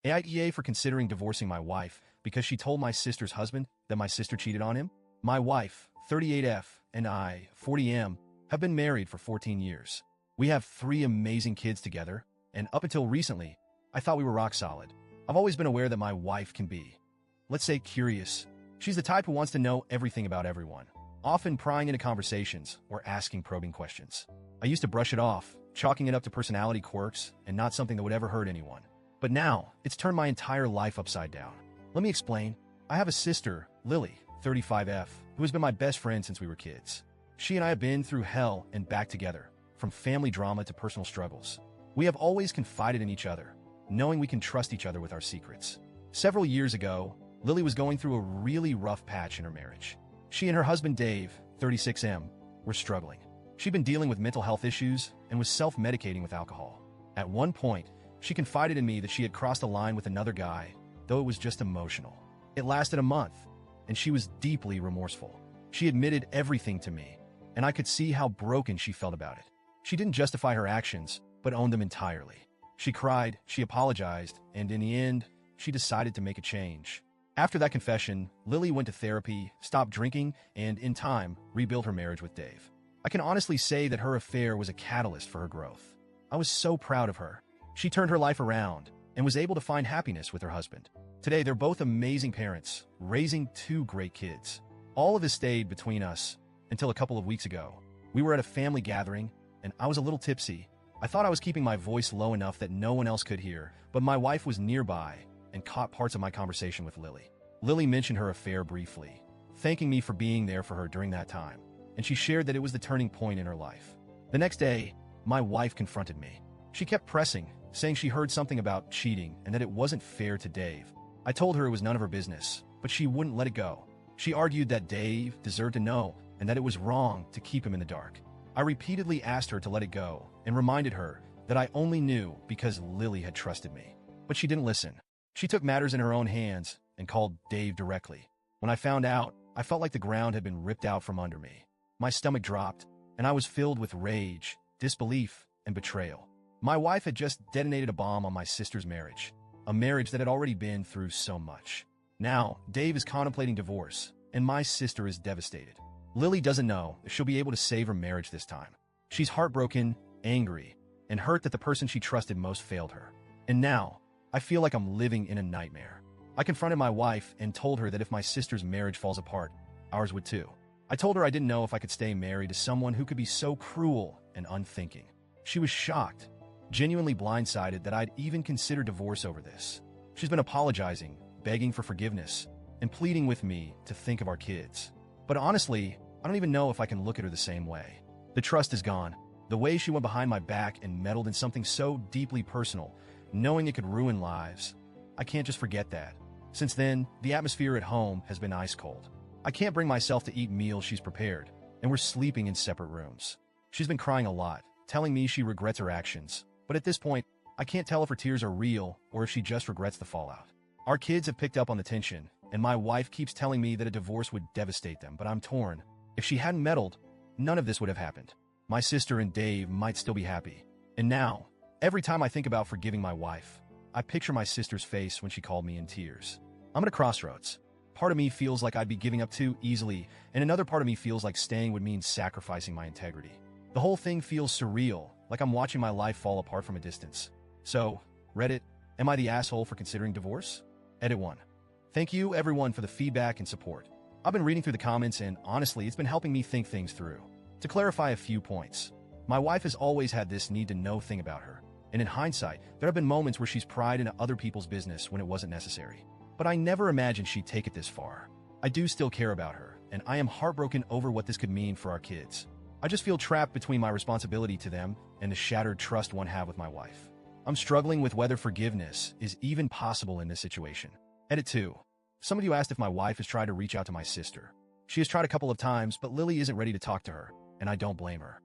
AITA for considering divorcing my wife because she told my sister's husband that my sister cheated on him. My wife, 38F, and I, 40M, have been married for 14 years. We have 3 amazing kids together, and up until recently, I thought we were rock solid. I've always been aware that my wife can be, let's say, curious. She's the type who wants to know everything about everyone, often prying into conversations or asking probing questions. I used to brush it off, chalking it up to personality quirks and not something that would ever hurt anyone. But now, it's turned my entire life upside down. Let me explain. I have a sister, Lily, 35F, who has been my best friend since we were kids. She and I have been through hell and back together, from family drama to personal struggles. We have always confided in each other, knowing we can trust each other with our secrets. Several years ago, Lily was going through a really rough patch in her marriage. She and her husband Dave, 36M, were struggling. She'd been dealing with mental health issues and was self-medicating with alcohol. At one point, she confided in me that she had crossed a line with another guy, though it was just emotional. It lasted a month, and she was deeply remorseful. She admitted everything to me, and I could see how broken she felt about it. She didn't justify her actions, but owned them entirely. She cried, she apologized, and in the end, she decided to make a change. After that confession, Lily went to therapy, stopped drinking, and in time, rebuilt her marriage with Dave. I can honestly say that her affair was a catalyst for her growth. I was so proud of her. She turned her life around and was able to find happiness with her husband. Today, they're both amazing parents, raising 2 great kids. All of this stayed between us until a couple of weeks ago. We were at a family gathering, and I was a little tipsy. I thought I was keeping my voice low enough that no one else could hear, but my wife was nearby and caught parts of my conversation with Lily. Lily mentioned her affair briefly, thanking me for being there for her during that time, and she shared that it was the turning point in her life. The next day, my wife confronted me. She kept pressing, saying she heard something about cheating and that it wasn't fair to Dave. I told her it was none of her business, but she wouldn't let it go. She argued that Dave deserved to know and that it was wrong to keep him in the dark. I repeatedly asked her to let it go and reminded her that I only knew because Lily had trusted me. But she didn't listen. She took matters in her own hands and called Dave directly. When I found out, I felt like the ground had been ripped out from under me. My stomach dropped, and I was filled with rage, disbelief, and betrayal. My wife had just detonated a bomb on my sister's marriage, a marriage that had already been through so much. Now, Dave is contemplating divorce, and my sister is devastated. Lily doesn't know if she'll be able to save her marriage this time. She's heartbroken, angry, and hurt that the person she trusted most failed her. And now, I feel like I'm living in a nightmare. I confronted my wife and told her that if my sister's marriage falls apart, ours would too. I told her I didn't know if I could stay married to someone who could be so cruel and unthinking. She was shocked, genuinely blindsided that I'd even considered divorce over this. She's been apologizing, begging for forgiveness, and pleading with me to think of our kids. But honestly, I don't even know if I can look at her the same way. The trust is gone. The way she went behind my back and meddled in something so deeply personal, knowing it could ruin lives. I can't just forget that. Since then, the atmosphere at home has been ice cold. I can't bring myself to eat meals she's prepared, and we're sleeping in separate rooms. She's been crying a lot, telling me she regrets her actions. But at this point, I can't tell if her tears are real or if she just regrets the fallout. Our kids have picked up on the tension, and my wife keeps telling me that a divorce would devastate them, but I'm torn. If she hadn't meddled, none of this would have happened. My sister and Dave might still be happy. And now, every time I think about forgiving my wife, I picture my sister's face when she called me in tears. I'm at a crossroads. Part of me feels like I'd be giving up too easily, and another part of me feels like staying would mean sacrificing my integrity. The whole thing feels surreal, like I'm watching my life fall apart from a distance. So, Reddit, am I the asshole for considering divorce? Edit 1. Thank you, everyone, for the feedback and support. I've been reading through the comments, and honestly, it's been helping me think things through. To clarify a few points, my wife has always had this need-to-know thing about her, and in hindsight, there have been moments where she's pried into other people's business when it wasn't necessary. But I never imagined she'd take it this far. I do still care about her, and I am heartbroken over what this could mean for our kids. I just feel trapped between my responsibility to them and the shattered trust one have with my wife. I'm struggling with whether forgiveness is even possible in this situation. Edit 2. Some of you asked if my wife has tried to reach out to my sister. She has tried a couple of times, but Lily isn't ready to talk to her, and I don't blame her.